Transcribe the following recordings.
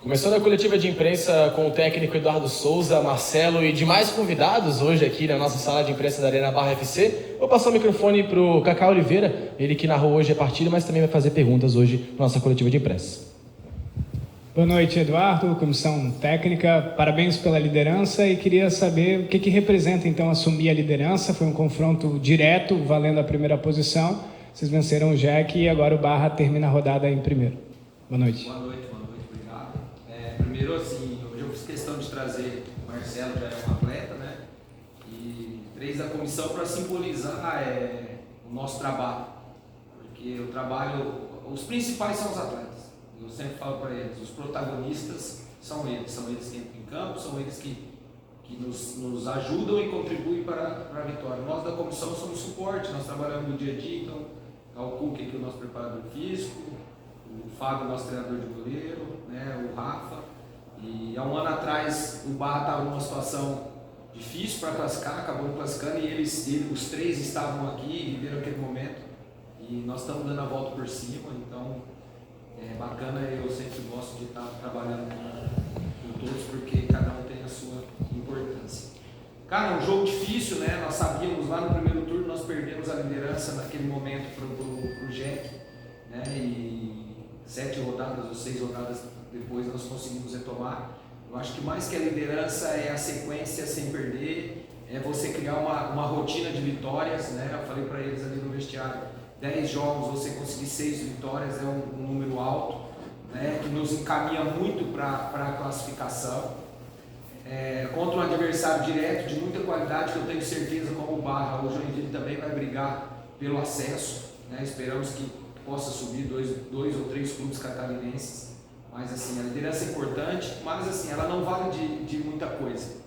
Começando a coletiva de imprensa com o técnico Eduardo Souza, Marcelo e demais convidados hoje aqui na nossa sala de imprensa da Arena Barra FC. Vou passar o microfone para o Cacá Oliveira, ele que narrou hoje a partida, mas também vai fazer perguntas hoje na nossa coletiva de imprensa. Boa noite, Eduardo, comissão técnica, parabéns pela liderança e queria saber o que representa então assumir a liderança. Foi um confronto direto, valendo a primeira posição, vocês venceram o Jack e agora o Barra termina a rodada em primeiro. Boa noite. Boa noite, obrigado. Primeiro, assim, hoje eu fiz questão de trazer o Marcelo, já é um atleta, né? E três da comissão para simbolizar o nosso trabalho, porque o trabalho, os principais são os atletas. Eu sempre falo para eles, os protagonistas são eles que entram em campo, são eles que nos ajudam e contribuem para a vitória. Nós da comissão somos suporte, nós trabalhamos no dia a dia, então é o Cook aqui, o nosso preparador físico, o Fábio, nosso treinador de goleiro, né, o Rafa. E há um ano atrás o Barra estava numa situação difícil para classificar, acabou classificando e os três estavam aqui, viveram aquele momento e nós estamos dando a volta por cima, então é bacana. Eu sempre gosto de estar trabalhando com todos porque cada um tem a sua importância. Cara, um jogo difícil, né? Nós sabíamos lá no primeiro turno, nós perdemos a liderança naquele momento pro Jack, né? E 7 rodadas ou 6 rodadas depois nós conseguimos retomar. Eu acho que mais que a liderança é a sequência sem perder, é você criar uma rotina de vitórias, né? Eu falei para eles ali no vestiário, 10 jogos, você conseguir 6 vitórias é um número alto, né? Que nos encaminha muito para a classificação. Contra um adversário direto de muita qualidade, que eu tenho certeza como o Barra, o Joinville também vai brigar pelo acesso, né? Esperamos que possa subir dois ou três clubes catarinenses, mas assim, a liderança é importante, mas assim, ela não vale de muita coisa,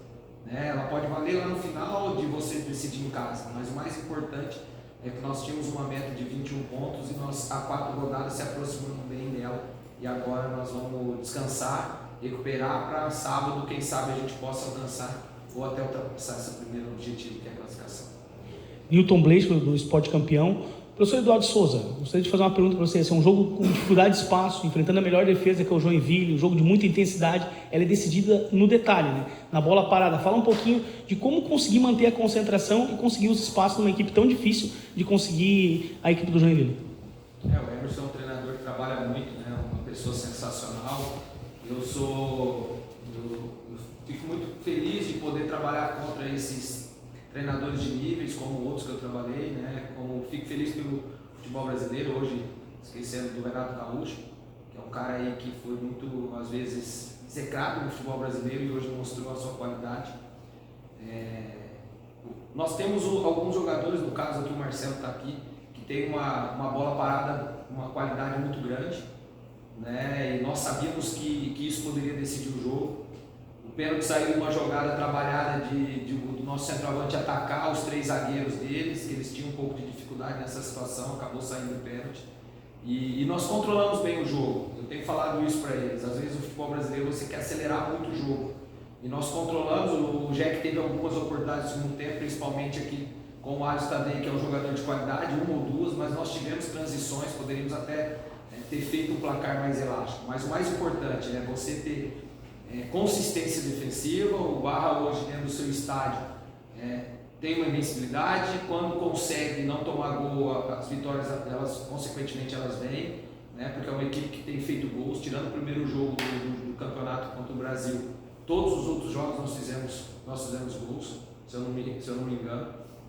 né? Ela pode valer lá no final de você decidir em casa, mas o mais importante é que nós tínhamos uma meta de 21 pontos e nós há 4 rodadas se aproximamos bem dela e agora nós vamos descansar, recuperar para sábado, quem sabe a gente possa alcançar ou até ultrapassar esse primeiro objetivo que é a classificação. Newton Blaze, do Esporte Campeão. Professor Eduardo Souza, gostaria de fazer uma pergunta para você. Esse é um jogo com dificuldade de espaço, enfrentando a melhor defesa que é o Joinville, um jogo de muita intensidade, ela é decidida no detalhe, né? Na bola parada. Fala um pouquinho de como conseguir manter a concentração e conseguir os espaços numa equipe tão difícil de conseguir a equipe do Joinville. O Emerson é um treinador que trabalha muito, né? Uma pessoa sensacional. Eu fico muito feliz de poder trabalhar contra esses treinadores de níveis, como outros que eu trabalhei, né? Fico feliz pelo futebol brasileiro, hoje esquecendo do Renato Gaúcho, que é um cara aí que foi muito, às vezes, execrado no futebol brasileiro e hoje mostrou a sua qualidade. Nós temos alguns jogadores, no caso aqui o Marcelo está aqui, que tem uma bola parada, uma qualidade muito grande, né? E nós sabíamos que isso poderia decidir o jogo. O pênalti saiu de uma jogada trabalhada do nosso centroavante atacar os 3 zagueiros deles, que eles tinham um pouco de dificuldade nessa situação, acabou saindo o pênalti. E nós controlamos bem o jogo. Eu tenho falado isso para eles. Às vezes o futebol brasileiro você quer acelerar muito o jogo. E nós controlamos. O Jack teve algumas oportunidades no segundo tempo, principalmente aqui com o Alisson Tadei, que é um jogador de qualidade, 1 ou 2, mas nós tivemos transições, poderíamos até ter feito um placar mais elástico. Mas o mais importante é você ter consistência defensiva. O Barra hoje dentro do seu estádio tem uma invencibilidade. Quando consegue não tomar gol, as vitórias, consequentemente elas vêm, né? Porque é uma equipe que tem feito gols, tirando o primeiro jogo do campeonato contra o Brasil. Todos os outros jogos nós fizemos gols, se eu não me engano.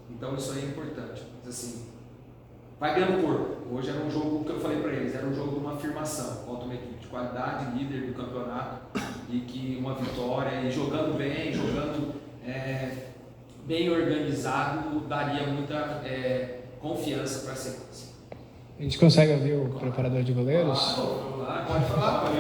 Então isso aí é importante. Mas assim, vai ganhando corpo. Hoje era um jogo que eu falei para eles, era um jogo de uma afirmação contra uma equipe de qualidade, líder do campeonato, e que uma vitória, e jogando bem, bem organizado, daria muita confiança para a sequência. A gente consegue ouvir o preparador de goleiros? Pode falar.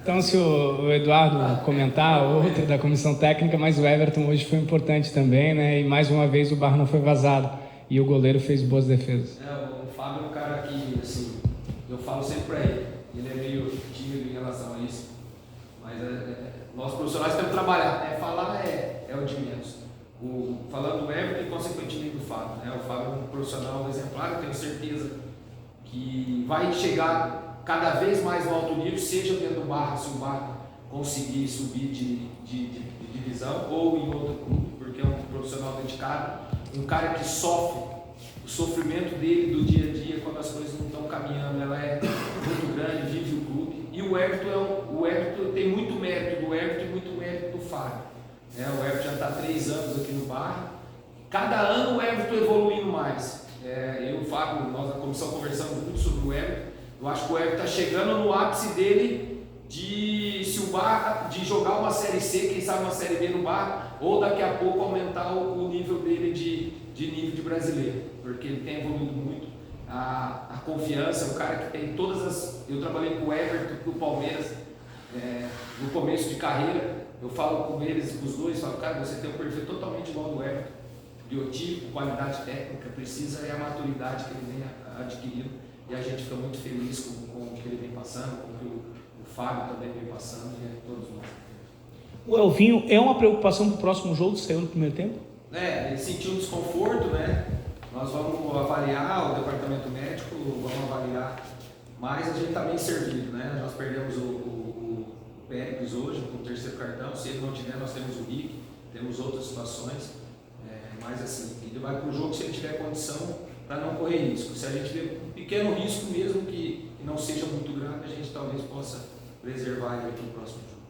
Então, se o Eduardo comentar, outro da comissão técnica, mas o Everton hoje foi importante também, né? E mais uma vez o Barra não foi vazado e o goleiro fez boas defesas. O Fábio é um cara que, assim, eu falo sempre para ele é meio tímido em relação a isso, mas nós profissionais temos que trabalhar, né? Falar é o de menos. Falando do Everton e consequentemente do Fábio, né? O Fábio é um profissional exemplar, eu tenho certeza que vai chegar cada vez mais no alto nível, seja dentro do Barra, se o Barra conseguir subir de divisão ou em outro clube, porque é um profissional dedicado, um cara que sofre, o sofrimento dele do dia a dia quando as coisas não estão caminhando, ela é muito grande, vive o clube. E o Everton tem muito mérito do Everton e muito mérito do Fábio. O Everton já está há 3 anos aqui no Barra. Cada ano o Everton evoluindo mais. Eu e o Fábio, nós na comissão conversamos muito sobre o Everton. Eu acho que o Everton está chegando no ápice dele de jogar uma Série C, quem sabe uma Série B no Barra, ou daqui a pouco aumentar o nível dele de nível de brasileiro, porque ele tem evoluído muito. A confiança, o cara que tem todas as... Eu trabalhei com o Everton, com o Palmeiras, no começo de carreira, eu falo com eles, com os dois, falo, cara, você tem um perfil totalmente igual ao do Everton, biotipo, qualidade técnica, precisa a maturidade que ele vem adquirindo, e a gente fica muito feliz com o que ele vem passando, com o que o Fábio também vem passando, e todos nós. O Elvinho é uma preocupação para o próximo jogo, saiu no primeiro tempo? Ele sentiu um desconforto, né? Nós vamos avaliar, o departamento médico, vamos avaliar, mas a gente está bem servido, né? Nós perdemos o Pérez hoje com o 3º cartão, se ele não tiver, nós temos o Rick, temos outras situações, mas assim, ele vai para o jogo se ele tiver condição para não correr risco. Se a gente vê um pequeno risco mesmo que não seja muito grave, a gente talvez possa preservar ele para o próximo jogo.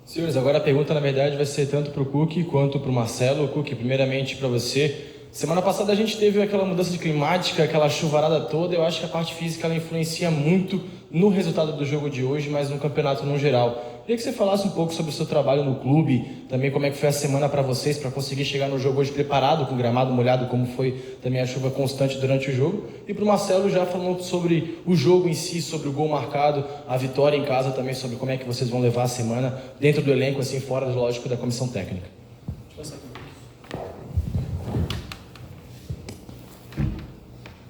Senhores, agora a pergunta na verdade vai ser tanto para o Cook quanto para o Marcelo. Cook, primeiramente para você. Semana passada a gente teve aquela mudança de climática, aquela chuvarada toda. Eu acho que a parte física ela influencia muito no resultado do jogo de hoje, mas no campeonato no geral. Queria que você falasse um pouco sobre o seu trabalho no clube, também como é que foi a semana para vocês, para conseguir chegar no jogo hoje preparado, com gramado molhado, como foi também a chuva constante durante o jogo. E para o Marcelo já falando sobre o jogo em si, sobre o gol marcado, a vitória em casa também, sobre como é que vocês vão levar a semana dentro do elenco, assim, fora, lógico, da comissão técnica.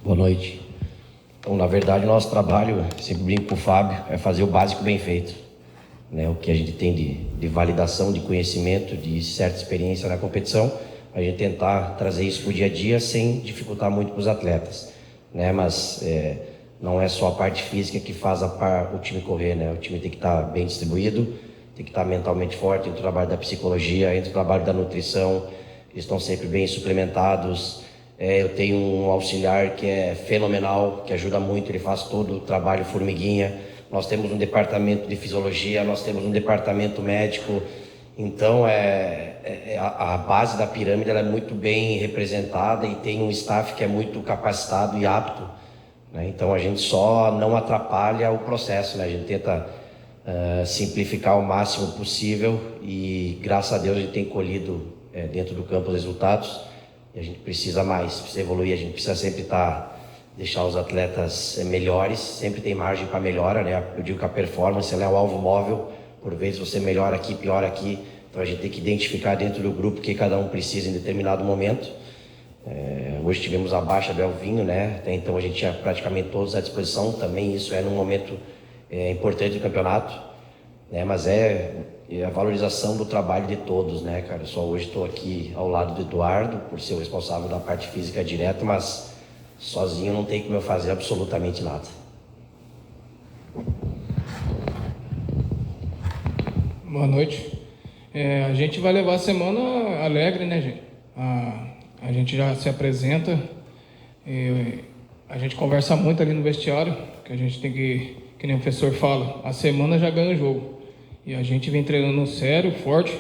Boa noite. Então, na verdade, o nosso trabalho, sempre brinco com o Fábio, é fazer o básico bem feito. Né? O que a gente tem de validação, de conhecimento, de certa experiência na competição, a gente tentar trazer isso para o dia a dia sem dificultar muito para os atletas. Né? Mas não é só a parte física que faz o time correr. Né? O time tem que estar bem distribuído, tem que estar mentalmente forte, entre o trabalho da psicologia, entre o trabalho da nutrição, eles estão sempre bem suplementados. Eu tenho um auxiliar que é fenomenal, que ajuda muito, ele faz todo o trabalho formiguinha. Nós temos um departamento de fisiologia, nós temos um departamento médico. Então, a base da pirâmide ela é muito bem representada e tem um staff que é muito capacitado e apto. Né? Então, a gente só não atrapalha o processo, né? A gente tenta simplificar o máximo possível e, graças a Deus, a gente tem colhido dentro do campo os resultados. E a gente precisa mais, precisa evoluir, a gente precisa sempre deixar os atletas melhores, sempre tem margem para melhora, né? Eu digo que a performance ela é um alvo móvel, por vezes você melhora aqui, piora aqui, então a gente tem que identificar dentro do grupo o que cada um precisa em determinado momento. Hoje tivemos a baixa do Elvinho, né? Até então a gente tinha praticamente todos à disposição, também isso num momento importante do campeonato, né? Mas a valorização do trabalho de todos, né, cara? Só hoje estou aqui ao lado do Eduardo, por ser o responsável da parte física direta, mas sozinho não tem como eu fazer absolutamente nada. Boa noite. A gente vai levar a semana alegre, né, gente? A gente já se apresenta, a gente conversa muito ali no vestiário, que a gente tem que nem o professor fala, a semana já ganha o jogo. E a gente vem treinando sério, forte,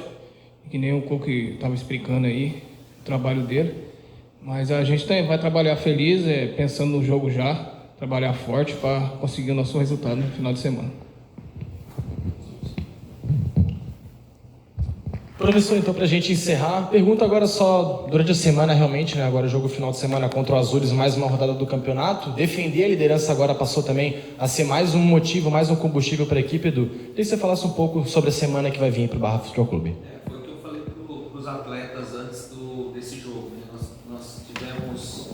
que nem o Cook estava explicando aí, o trabalho dele. Mas a gente vai trabalhar feliz, pensando no jogo já, trabalhar forte para conseguir o nosso resultado no final de semana. Professor, então, para a gente encerrar, pergunta agora só durante a semana realmente, né? Agora o jogo final de semana contra o Azures, mais uma rodada do campeonato. Defender a liderança agora passou também a ser mais um motivo, mais um combustível para a equipe, Edu. Queria que você falasse um pouco sobre a semana que vai vir para o Barra Futebol Clube. Foi o que eu falei para os atletas antes desse jogo. Né? Nós tivemos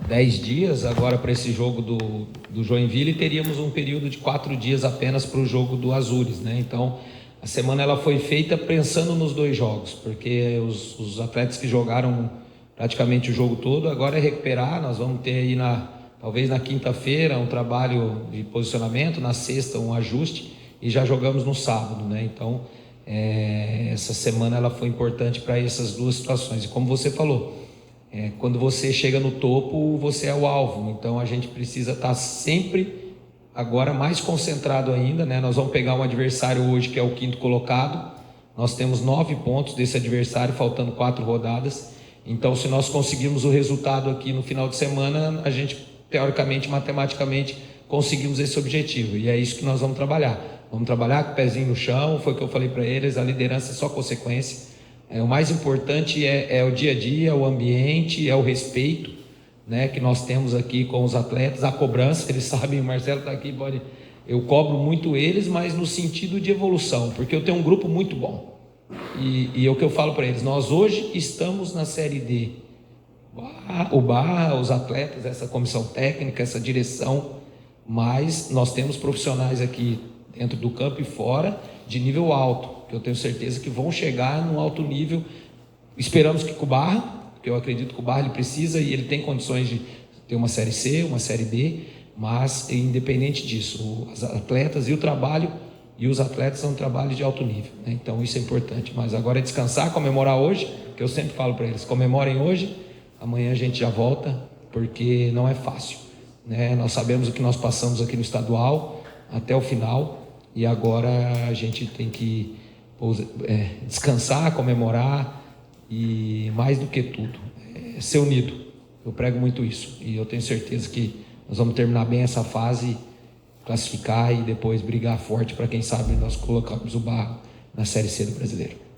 10 dias agora para esse jogo do Joinville e teríamos um período de 4 dias apenas para o jogo do Azures, né? Então, a semana ela foi feita pensando nos 2 jogos, porque os atletas que jogaram praticamente o jogo todo, agora é recuperar. Nós vamos ter aí na Talvez na quinta-feira um trabalho de posicionamento, na sexta um ajuste e já jogamos no sábado, né? Então, essa semana ela foi importante para essas duas situações. E como você falou, quando você chega no topo, você é o alvo. Então, a gente precisa estar sempre agora mais concentrado ainda, né? Nós vamos pegar um adversário hoje que é o 5º colocado. Nós temos 9 pontos desse adversário, faltando 4 rodadas. Então, se nós conseguirmos o resultado aqui no final de semana, a gente, teoricamente, matematicamente, conseguimos esse objetivo. E é isso que nós vamos trabalhar. Vamos trabalhar com o pezinho no chão, foi o que eu falei para eles, a liderança é só consequência. O mais importante é o dia a dia, o ambiente, é o respeito, né, que nós temos aqui com os atletas, a cobrança, eles sabem, o Marcelo está aqui, eu cobro muito eles, mas no sentido de evolução, porque eu tenho um grupo muito bom. E é o que eu falo para eles, nós hoje estamos na Série D. O Barra, os atletas, essa comissão técnica, essa direção, mas nós temos profissionais aqui dentro do campo e fora de nível alto, que eu tenho certeza que vão chegar num alto nível. Esperamos que com o Barra, porque eu acredito que o Barra ele precisa e ele tem condições de ter uma Série C, uma Série D, mas independente disso, os atletas e o trabalho, e os atletas são um trabalho de alto nível, né? Então isso é importante, mas agora é descansar, comemorar hoje, que eu sempre falo para eles, comemorem hoje, amanhã a gente já volta, porque não é fácil, né? Nós sabemos o que nós passamos aqui no estadual, até o final, e agora a gente tem que descansar, comemorar e mais do que tudo, ser unido. Eu prego muito isso e eu tenho certeza que nós vamos terminar bem essa fase, classificar e depois brigar forte para quem sabe nós colocamos o Barra na Série C do Brasileiro.